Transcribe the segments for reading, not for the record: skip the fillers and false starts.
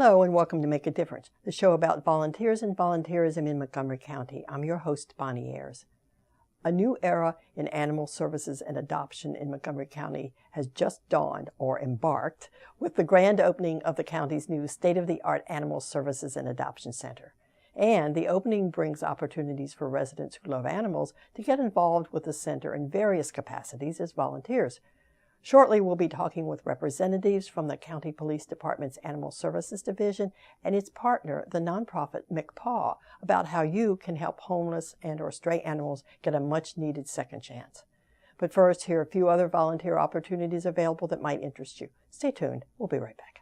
Hello and welcome to Make a Difference, the show about volunteers and volunteerism in Montgomery County. I'm your host, Bonnie Ayers. A new era in animal services and adoption in Montgomery County has just dawned or embarked with the grand opening of the county's new state-of-the-art Animal Services and Adoption Center. And the opening brings opportunities for residents who love animals to get involved with the center in various capacities as volunteers. Shortly, we'll be talking with representatives from the County Police Department's Animal Services Division and its partner, the nonprofit McPaw, about how you can help homeless and or stray animals get a much-needed second chance. But first, here are a few other volunteer opportunities available that might interest you. Stay tuned. We'll be right back.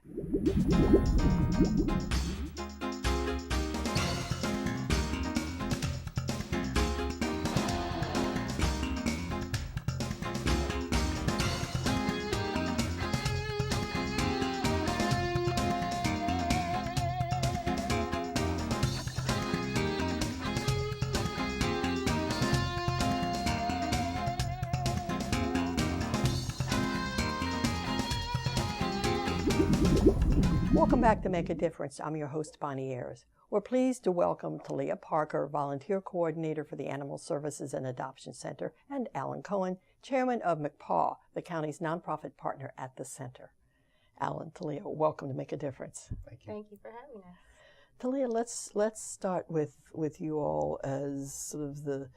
Welcome back to Make a Difference. I'm your host, Bonnie Ayers. We're pleased to welcome Talia Parker, Volunteer Coordinator for the Animal Services and Adoption Center, and Alan Cohen, Chairman of McPaw, the county's nonprofit partner at the center. Alan, Talia, welcome to Make a Difference. Thank you. Thank you for having us. Talia, let's start with you all as sort of the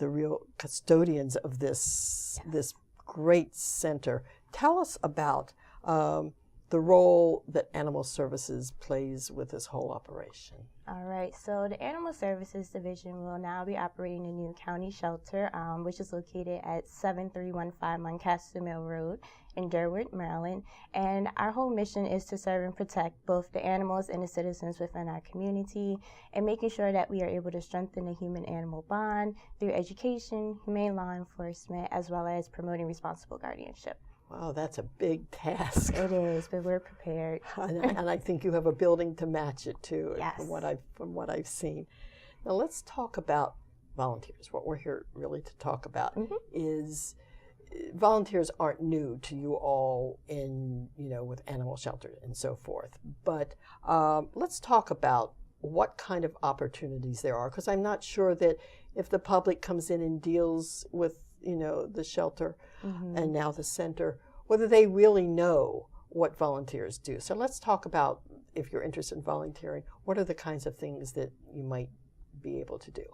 real custodians of this great center. Tell us about the role that Animal Services plays with this whole operation. All right, so the Animal Services Division will now be operating a new county shelter, which is located at 7315 Lancaster Mill Road in Durwood, Maryland. And our whole mission is to serve and protect both the animals and the citizens within our community, and making sure that we are able to strengthen the human-animal bond through education, humane law enforcement, as well as promoting responsible guardianship. Wow, that's a big task. It is, but we're prepared. And I think you have a building to match it too, yes. from what I've seen. Now let's talk about volunteers. What we're here really to talk about is volunteers aren't new to you all in, with animal shelter and so forth. But let's talk about what kind of opportunities there are, because I'm not sure that if the public comes in and deals with the shelter and now the center, whether they really know what volunteers do. So let's talk about, if you're interested in volunteering, what are the kinds of things that you might be able to do?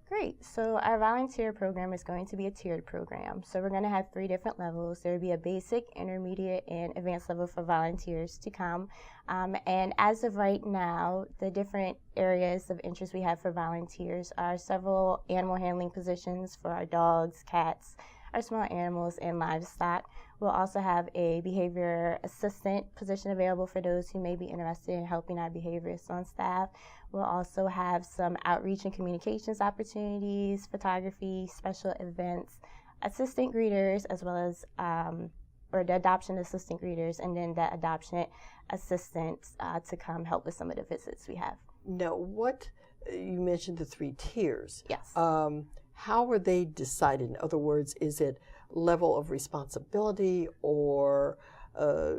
Great. So our volunteer program is going to be a tiered program. So we're going to have 3 different levels. There will be a basic, intermediate, and advanced level for volunteers to come. And as of right now, the different areas of interest we have for volunteers are several animal handling positions for our dogs, cats, our small animals, and livestock. We'll also have a behavior assistant position available for those who may be interested in helping our behaviorists on staff. We'll also have some outreach and communications opportunities, photography, special events, assistant greeters, as well as or the adoption assistant greeters, and then the adoption assistants to come help with some of the visits we have. Now, you mentioned the 3 tiers. Yes. How are they decided? In other words, is it level of responsibility or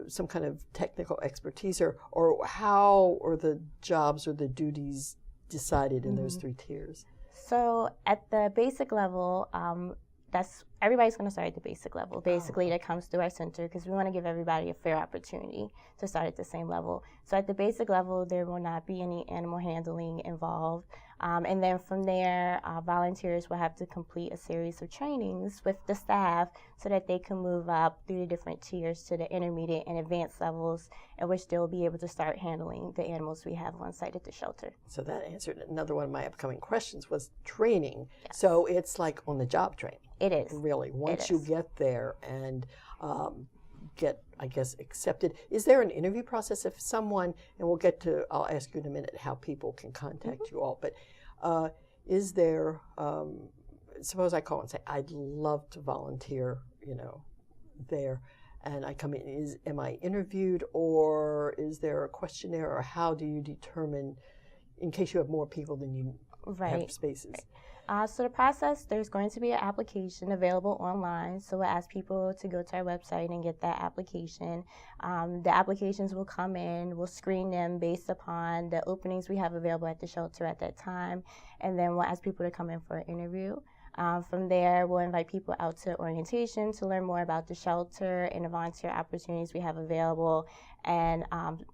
some kind of technical expertise, or how are the jobs or the duties decided in those 3 tiers? So at the basic level, everybody's going to start at the basic level. Basically, that comes through our center because we want to give everybody a fair opportunity to start at the same level. So at the basic level, there will not be any animal handling involved. And then from there, volunteers will have to complete a series of trainings with the staff so that they can move up through the different tiers to the intermediate and advanced levels, in which they'll be able to start handling the animals we have on site at the shelter. So that answered another one of my upcoming questions, was training. Yes. So it's like on-the-job training. It is. Really, once you get there and get, I guess, accepted. Is there an interview process if someone, and I'll ask you in a minute how people can contact you all, but is there, suppose I call and say, I'd love to volunteer, there, and I come in, am I interviewed, or is there a questionnaire, or how do you determine, in case you have more people than you have spaces? Right. So the process, there's going to be an application available online. So we'll ask people to go to our website and get that application. The applications will come in, we'll screen them based upon the openings we have available at the shelter at that time, and then we'll ask people to come in for an interview. From there, we'll invite people out to orientation to learn more about the shelter and the volunteer opportunities we have available. And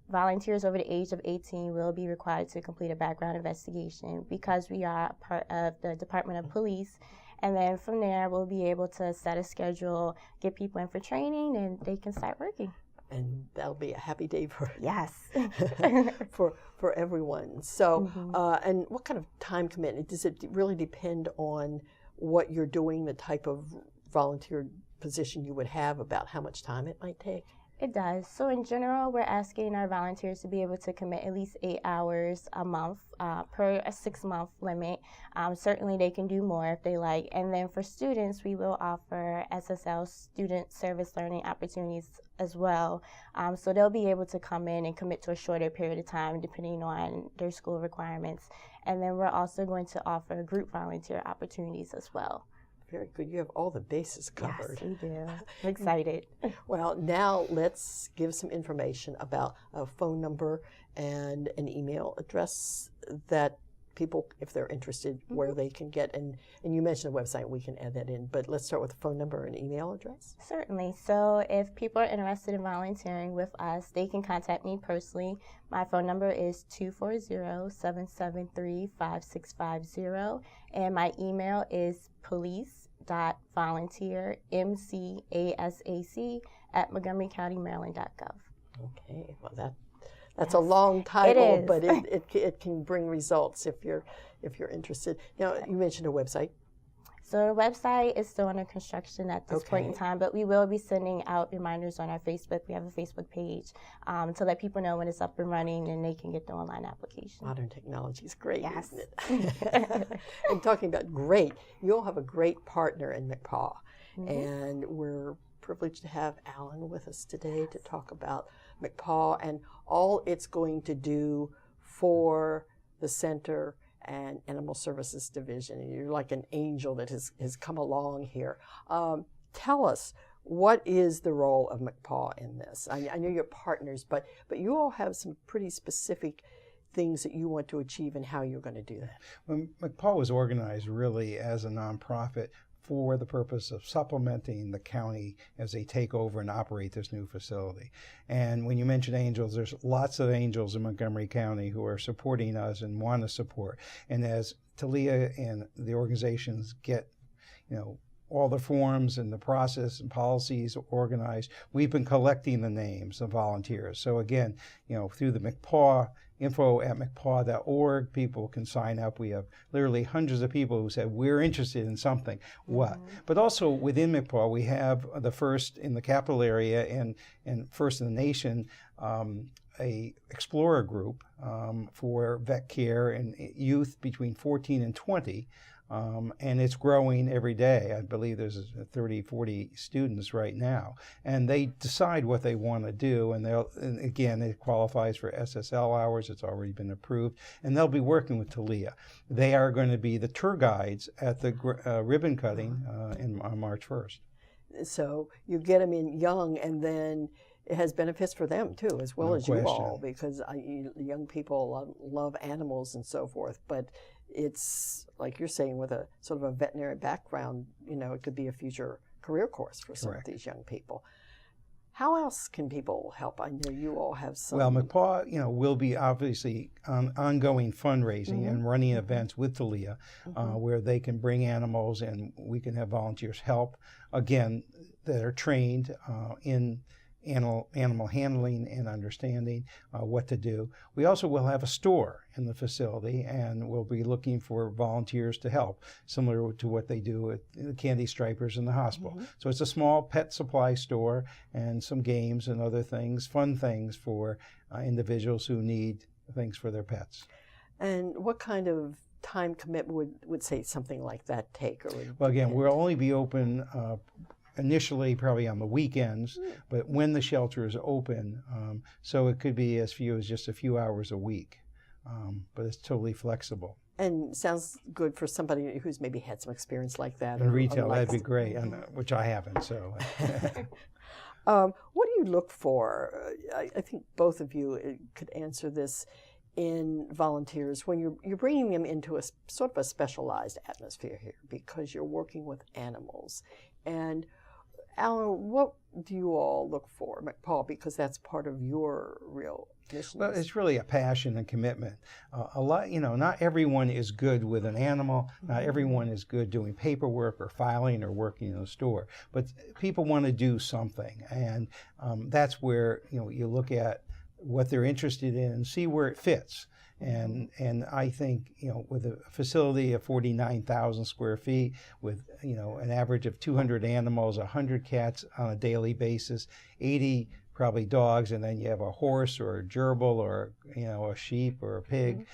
volunteers over the age of 18 will be required to complete a background investigation because we are part of the Department of Police. And then from there, we'll be able to set a schedule, get people in for training, and they can start working. And that'll be a happy day for Yes. for everyone. So, and what kind of time commitment? Does it really depend on what you're doing, the type of volunteer position you would have, about how much time it might take? It does. So in general, we're asking our volunteers to be able to commit at least 8 hours a month per a 6-month limit. Certainly they can do more if they like. And then for students, we will offer SSL, student service learning opportunities as well. So they'll be able to come in and commit to a shorter period of time depending on their school requirements. And then we're also going to offer group volunteer opportunities as well. Very good. You have all the bases covered. Yes, we do. I'm excited. Well, now let's give some information about a phone number and an email address that people, if they're interested, where they can get. And you mentioned a website, we can add that in. But let's start with a phone number and email address. Certainly. So if people are interested in volunteering with us, they can contact me personally. My phone number is 240-773-5650. And my email is police.volunteer@montgomerycountymaryland.gov. Okay. Well, that's a long title, but it can bring results if you're interested. Now, you mentioned a website. So the website is still under construction at this point in time, but we will be sending out reminders on our Facebook. We have a Facebook page to let people know when it's up and running and they can get the online application. Modern technology is great, yes. isn't it? And talking about great, you'll have a great partner in McPaw. And we're privileged to have Alan with us today to talk about McPaw and all it's going to do for the center and Animal Services Division. And you're like an angel that has come along here. Tell us, what is the role of McPaw in this? I know you're partners, but you all have some pretty specific things that you want to achieve and how you're going to do that. Well, McPaw was organized really as a nonprofit for the purpose of supplementing the county as they take over and operate this new facility. And when you mention angels, there's lots of angels in Montgomery County who are supporting us and want to support. And as Talia and the organizations get, all the forms and the process and policies organized, we've been collecting the names of volunteers. So again, through the McPaw, info@mcpaw.org, people can sign up. We have literally hundreds of people who said, we're interested in something. What? But also within McPaw, we have the first in the capital area and first in the nation, a explorer group for vet care and youth between 14 and 20. And it's growing every day. I believe there's 30, 40 students right now. And they decide what they want to do. And again, it qualifies for SSL hours. It's already been approved. And they'll be working with Talia. They are going to be the tour guides at the ribbon cutting on March 1st. So you get them in young, and then it has benefits for them too, as well as you all, because young people love animals and so forth. But it's like you're saying, with a sort of a veterinary background, it could be a future career course for some of these young people. How else can people help? I know you all have some. Well, McPaw, will be obviously ongoing fundraising and running events with Talia, where they can bring animals and we can have volunteers help, again, that are trained in animal handling and understanding what to do. We also will have a store in the facility, and we'll be looking for volunteers to help, similar to what they do at the Candy Stripers in the hospital. So it's a small pet supply store and some games and other things, fun things for individuals who need things for their pets. And what kind of time commitment would say something like that take? Well, again, we'll only be open initially probably on the weekends, but when the shelter is open, so it could be as few as just a few hours a week, but it's totally flexible. And sounds good for somebody who's maybe had some experience like that. In or retail, likes that'd be it. great, and, which I haven't, so. What do you look for? I think both of you could answer this in volunteers when you're bringing them into a sort of a specialized atmosphere here because you're working with animals. And Alan, what do you all look for, McPaul, because that's part of your real mission? Well, it's really a passion and commitment. A lot, not everyone is good with an animal. Not everyone is good doing paperwork or filing or working in a store. But people want to do something, and that's where you look at what they're interested in and see where it fits. And I think with a facility of 49,000 square feet, with an average of 200 animals, 100 cats on a daily basis, 80 probably dogs, and then you have a horse or a gerbil or a sheep or a pig.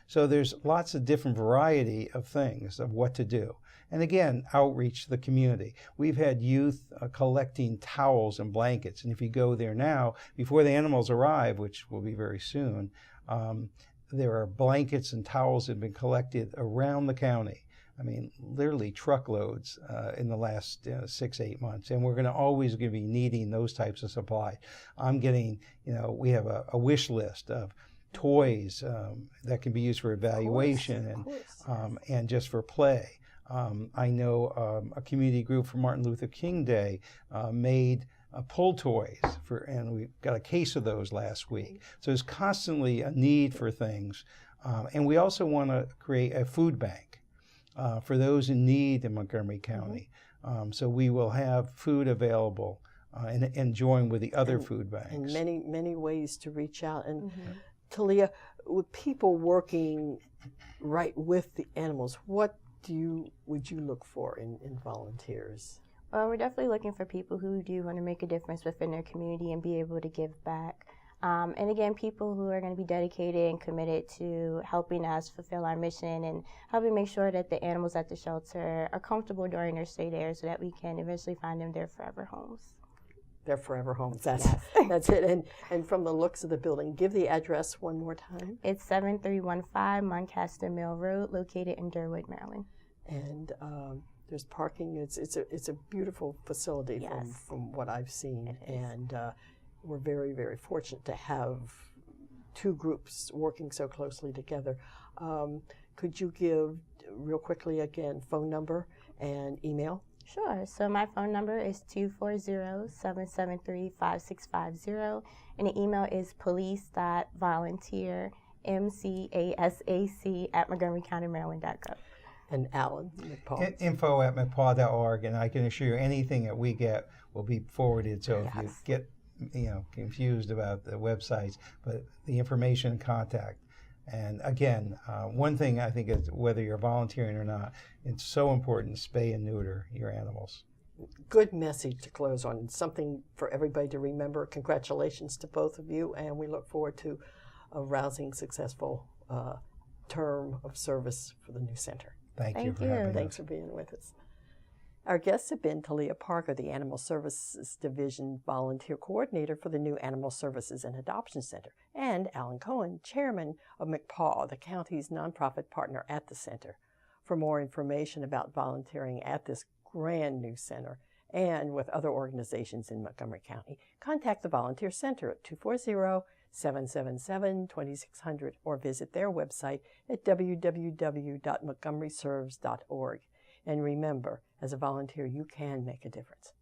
So there's lots of different variety of things of what to do. And again, outreach to the community. We've had youth collecting towels and blankets, and if you go there now, before the animals arrive, which will be very soon, there are blankets and towels that have been collected around the county. I mean, literally truckloads in the last 6-8 months, and we're always going to be needing those types of supply. I'm getting, we have a wish list of toys that can be used for evaluation and just for play. I know a community group for Martin Luther King Day made pull toys and we got a case of those last week. So there's constantly a need for things, and we also want to create a food bank for those in need in Montgomery County. So we will have food available and join with the other food banks. And many ways to reach out. And Talia, with people working right with the animals, what would you look for in volunteers? Well, we're definitely looking for people who do want to make a difference within their community and be able to give back. And again, people who are going to be dedicated and committed to helping us fulfill our mission and helping make sure that the animals at the shelter are comfortable during their stay there so that we can eventually find them their forever homes. Their forever homes. That's it. And from the looks of the building, give the address one more time. It's 7315 Muncaster Mill Road, located in Durwood, Maryland. And there's parking. It's a beautiful facility from what I've seen, and we're very, very fortunate to have two groups working so closely together. Could you give real quickly again phone number and email? Sure. So my phone number is 240-773-5650, and the email is police.volunteer@montgomerycountymaryland.gov. And Alan McPaul. info@mcpaul.org, and I can assure you anything that we get will be forwarded. So if you get confused about the websites, but the information and contact. And again, one thing I think is whether you're volunteering or not, it's so important to spay and neuter your animals. Good message to close on. Something for everybody to remember. Congratulations to both of you, and we look forward to a rousing, successful term of service for the new center. Thank you for having us. Thanks for being with us. Our guests have been Talia Parker, the Animal Services Division Volunteer Coordinator for the new Animal Services and Adoption Center, and Alan Cohen, Chairman of McPaul, the county's nonprofit partner at the center. For more information about volunteering at this grand new center and with other organizations in Montgomery County, contact the Volunteer Center at 240-777-2600 or visit their website at www.montgomeryserves.org. And remember, as a volunteer, you can make a difference.